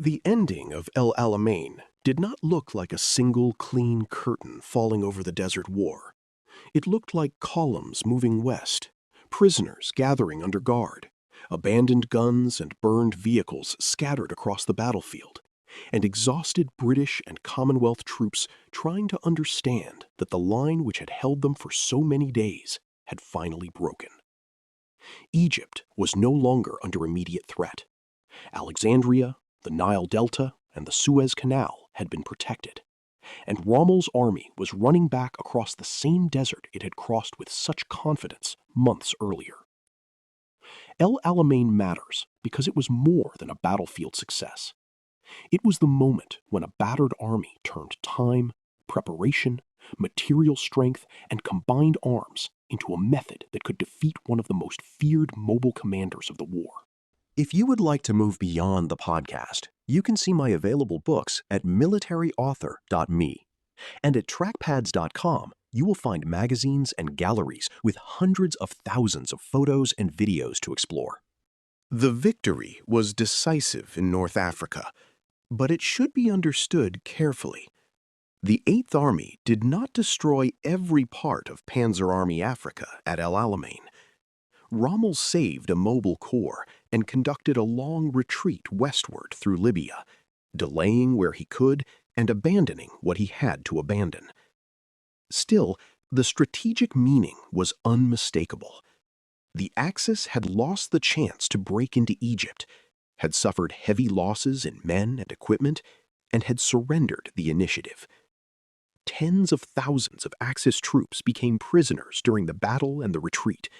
The ending of El Alamein did not look like a single clean curtain falling over the desert war. It looked like columns moving west, prisoners gathering under guard, abandoned guns and burned vehicles scattered across the battlefield, and exhausted British and Commonwealth troops trying to understand that the line which had held them for so many days had finally broken. Egypt was no longer under immediate threat. Alexandria, the Nile Delta, and the Suez Canal had been protected, and Rommel's army was running back across the same desert it had crossed with such confidence months earlier. El Alamein matters because it was more than a battlefield success. It was the moment when a battered army turned time, preparation, material strength, and combined arms into a method that could defeat one of the most feared mobile commanders of the war. If you would like to move beyond the podcast, you can see my available books at militaryauthor.me. And at trackpads.com, you will find magazines and galleries with hundreds of thousands of photos and videos to explore. The victory was decisive in North Africa, but it should be understood carefully. The Eighth Army did not destroy every part of Panzer Army Africa at El Alamein. Rommel saved a mobile corps and conducted a long retreat westward through Libya, delaying where he could and abandoning what he had to abandon. Still, the strategic meaning was unmistakable. The Axis had lost the chance to break into Egypt, had suffered heavy losses in men and equipment, and had surrendered the initiative. Tens of thousands of Axis troops became prisoners during the battle and the retreat,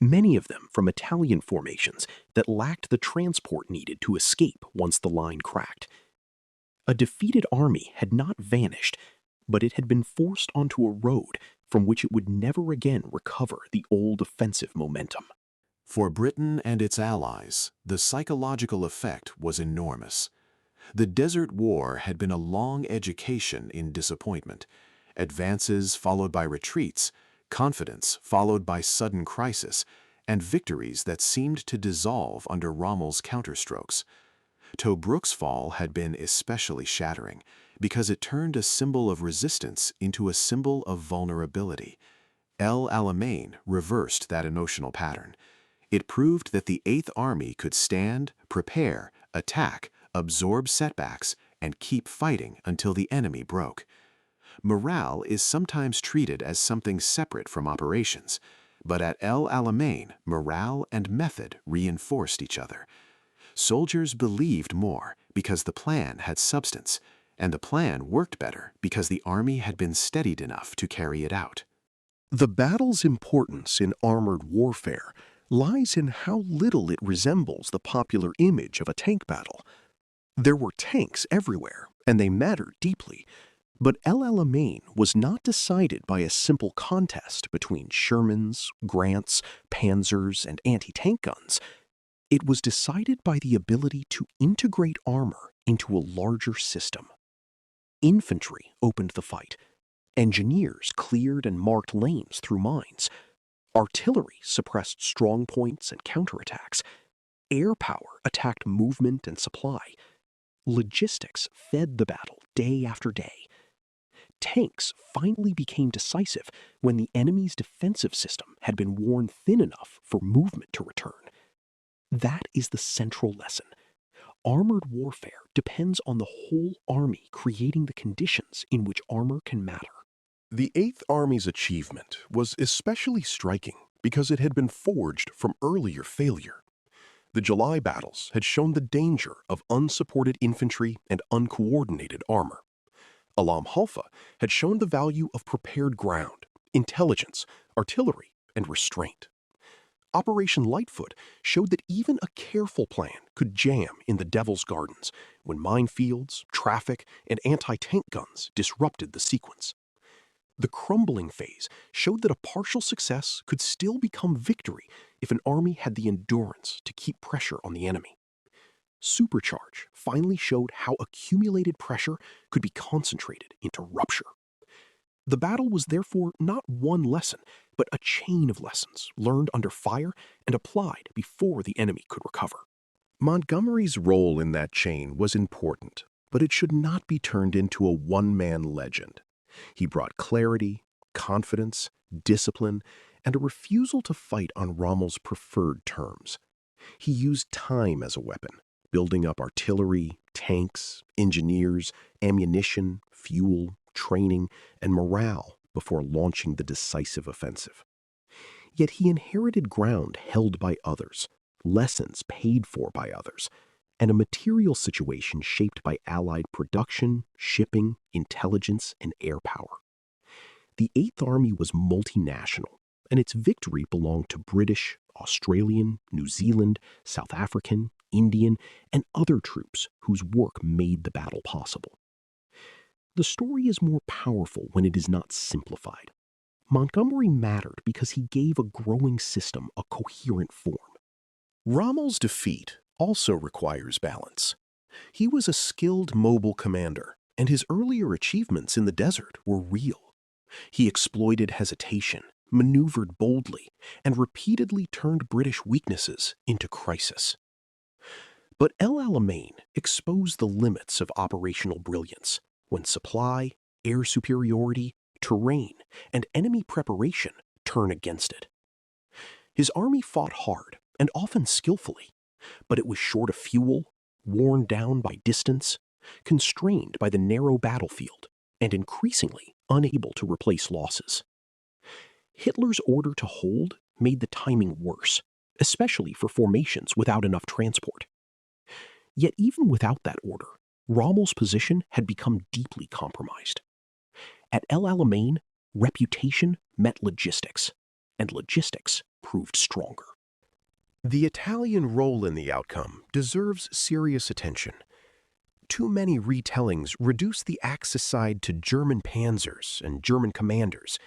many of them from Italian formations that lacked the transport needed to escape once the line cracked. A defeated army had not vanished, but it had been forced onto a road from which it would never again recover the old offensive momentum. For Britain and its allies, the psychological effect was enormous. The Desert War had been a long education in disappointment, advances followed by retreats, confidence followed by sudden crisis, and victories that seemed to dissolve under Rommel's counterstrokes. Tobruk's fall had been especially shattering because it turned a symbol of resistance into a symbol of vulnerability. El Alamein reversed that emotional pattern. It proved that the Eighth Army could stand, prepare, attack, absorb setbacks, and keep fighting until the enemy broke. Morale is sometimes treated as something separate from operations, but at El Alamein, morale and method reinforced each other. Soldiers believed more because the plan had substance, and the plan worked better because the army had been steadied enough to carry it out. The battle's importance in armored warfare lies in how little it resembles the popular image of a tank battle. There were tanks everywhere, and they mattered deeply, but El Alamein was not decided by a simple contest between Shermans, Grants, Panzers, and anti-tank guns. It was decided by the ability to integrate armor into a larger system. Infantry opened the fight. Engineers cleared and marked lanes through mines. Artillery suppressed strong points and counterattacks. Air power attacked movement and supply. Logistics fed the battle day after day. Tanks finally became decisive when the enemy's defensive system had been worn thin enough for movement to return. That is the central lesson. Armored warfare depends on the whole army creating the conditions in which armor can matter. The Eighth Army's achievement was especially striking because it had been forged from earlier failure. The July battles had shown the danger of unsupported infantry and uncoordinated armor. Alam Halfa had shown the value of prepared ground, intelligence, artillery, and restraint. Operation Lightfoot showed that even a careful plan could jam in the Devil's Gardens when minefields, traffic, and anti-tank guns disrupted the sequence. The crumbling phase showed that a partial success could still become victory if an army had the endurance to keep pressure on the enemy. Supercharge finally showed how accumulated pressure could be concentrated into rupture. The battle was therefore not one lesson, but a chain of lessons learned under fire and applied before the enemy could recover. Montgomery's role in that chain was important, but it should not be turned into a one-man legend. He brought clarity, confidence, discipline, and a refusal to fight on Rommel's preferred terms. He used time as a weapon, building up artillery, tanks, engineers, ammunition, fuel, training, and morale before launching the decisive offensive. Yet he inherited ground held by others, lessons paid for by others, and a material situation shaped by Allied production, shipping, intelligence, and air power. The Eighth Army was multinational, and its victory belonged to British, Australian, New Zealand, South African, Indian, and other troops whose work made the battle possible. The story is more powerful when it is not simplified. Montgomery mattered because he gave a growing system a coherent form. Rommel's defeat also requires balance. He was a skilled mobile commander, and his earlier achievements in the desert were real. He exploited hesitation, maneuvered boldly, and repeatedly turned British weaknesses into crisis. But El Alamein exposed the limits of operational brilliance when supply, air superiority, terrain, and enemy preparation turn against it. His army fought hard and often skillfully, but it was short of fuel, worn down by distance, constrained by the narrow battlefield, and increasingly unable to replace losses. Hitler's order to hold made the timing worse, especially for formations without enough transport. Yet even without that order, Rommel's position had become deeply compromised. At El Alamein, reputation met logistics, and logistics proved stronger. The Italian role in the outcome deserves serious attention. Too many retellings reduce the Axis side to German panzers and German commanders,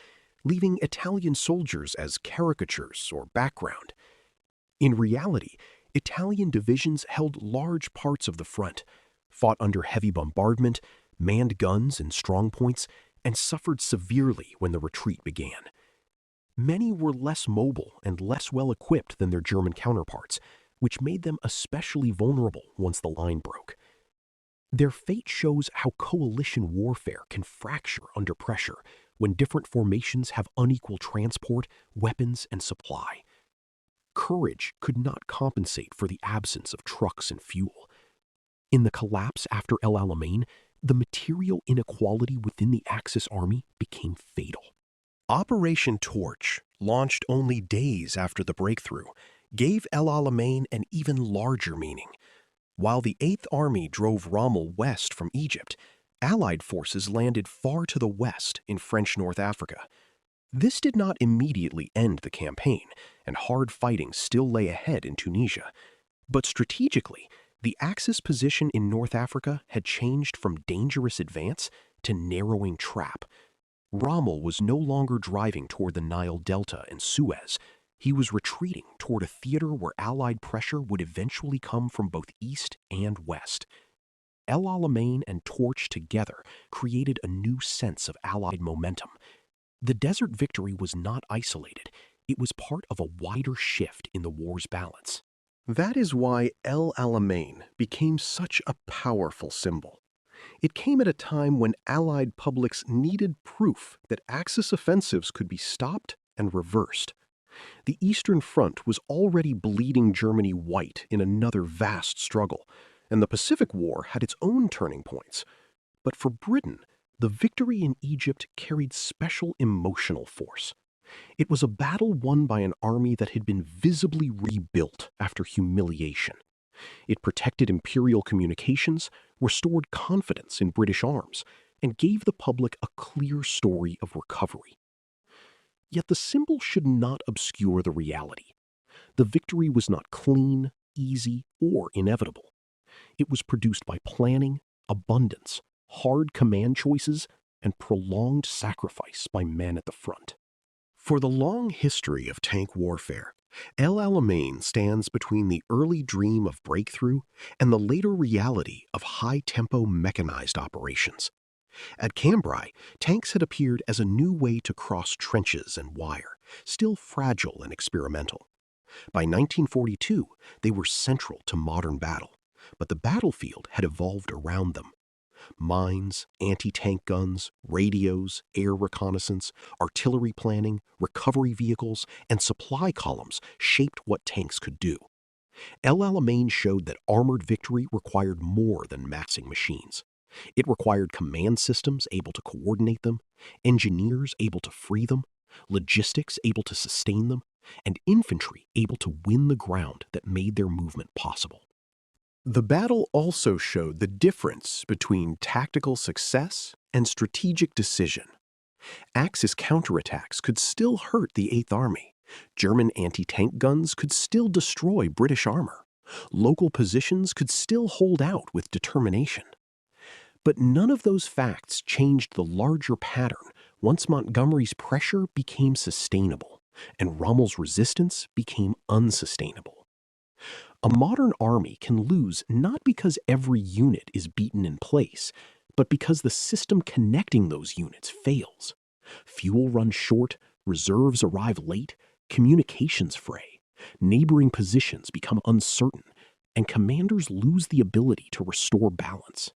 leaving Italian soldiers as caricatures or background. In reality, Italian divisions held large parts of the front, fought under heavy bombardment, manned guns and strongpoints, and suffered severely when the retreat began. Many were less mobile and less well-equipped than their German counterparts, which made them especially vulnerable once the line broke. Their fate shows how coalition warfare can fracture under pressure when different formations have unequal transport, weapons, and supply. Courage could not compensate for the absence of trucks and fuel. In the collapse after El Alamein, the material inequality within the Axis army became fatal. Operation Torch, launched only days after the breakthrough, gave El Alamein an even larger meaning. While the Eighth Army drove Rommel west from Egypt, Allied forces landed far to the west in French North Africa. This did not immediately end the campaign, and hard fighting still lay ahead in Tunisia. But strategically, the Axis position in North Africa had changed from dangerous advance to narrowing trap. Rommel was no longer driving toward the Nile Delta and Suez. He was retreating toward a theater where Allied pressure would eventually come from both east and west. El Alamein and Torch together created a new sense of Allied momentum. The desert victory was not isolated. It was part of a wider shift in the war's balance. That is why El Alamein became such a powerful symbol. It came at a time when Allied publics needed proof that Axis offensives could be stopped and reversed. The Eastern Front was already bleeding Germany white in another vast struggle, and the Pacific War had its own turning points. But for Britain, the victory in Egypt carried special emotional force. It was a battle won by an army that had been visibly rebuilt after humiliation. It protected imperial communications, restored confidence in British arms, and gave the public a clear story of recovery. Yet the symbol should not obscure the reality. The victory was not clean, easy, or inevitable. It was produced by planning, abundance, hard command choices, and prolonged sacrifice by men at the front. For the long history of tank warfare, El Alamein stands between the early dream of breakthrough and the later reality of high-tempo mechanized operations. At Cambrai, tanks had appeared as a new way to cross trenches and wire, still fragile and experimental. By 1942, they were central to modern battle, but the battlefield had evolved around them. Mines, anti-tank guns, radios, air reconnaissance, artillery planning, recovery vehicles, and supply columns shaped what tanks could do. El Alamein showed that armored victory required more than massing machines. It required command systems able to coordinate them, engineers able to free them, logistics able to sustain them, and infantry able to win the ground that made their movement possible. The battle also showed the difference between tactical success and strategic decision. Axis counterattacks could still hurt the Eighth Army. German anti-tank guns could still destroy British armor. Local positions could still hold out with determination. But none of those facts changed the larger pattern once Montgomery's pressure became sustainable and Rommel's resistance became unsustainable. A modern army can lose not because every unit is beaten in place, but because the system connecting those units fails. Fuel runs short, reserves arrive late, communications fray, neighboring positions become uncertain, and commanders lose the ability to restore balance.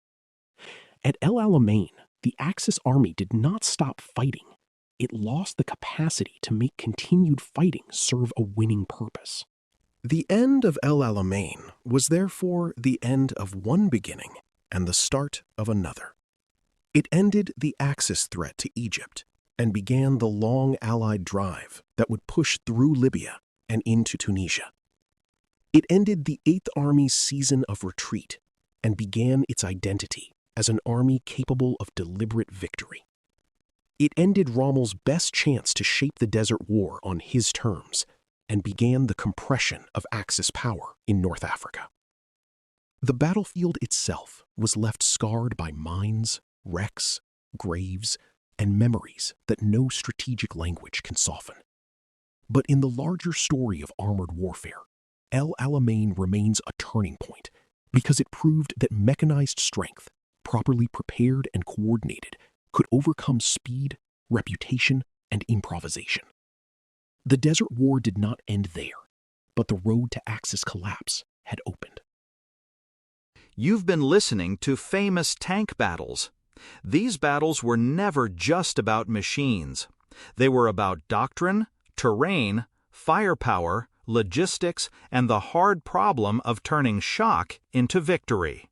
At El Alamein, the Axis army did not stop fighting. It lost the capacity to make continued fighting serve a winning purpose. The end of El Alamein was therefore the end of one beginning and the start of another. It ended the Axis threat to Egypt and began the long Allied drive that would push through Libya and into Tunisia. It ended the Eighth Army's season of retreat and began its identity as an army capable of deliberate victory. It ended Rommel's best chance to shape the Desert War on his terms and began the compression of Axis power in North Africa. The battlefield itself was left scarred by mines, wrecks, graves, and memories that no strategic language can soften. But in the larger story of armored warfare, El Alamein remains a turning point because it proved that mechanized strength, properly prepared and coordinated, could overcome speed, reputation, and improvisation. The Desert War did not end there, but the road to Axis collapse had opened. You've been listening to Famous Tank Battles. These battles were never just about machines. They were about doctrine, terrain, firepower, logistics, and the hard problem of turning shock into victory.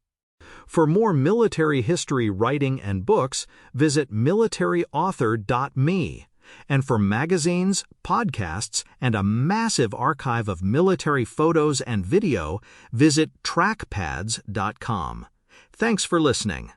For more military history writing and books, visit militaryauthor.me. And for magazines, podcasts, and a massive archive of military photos and video, visit trackpads.com. Thanks for listening.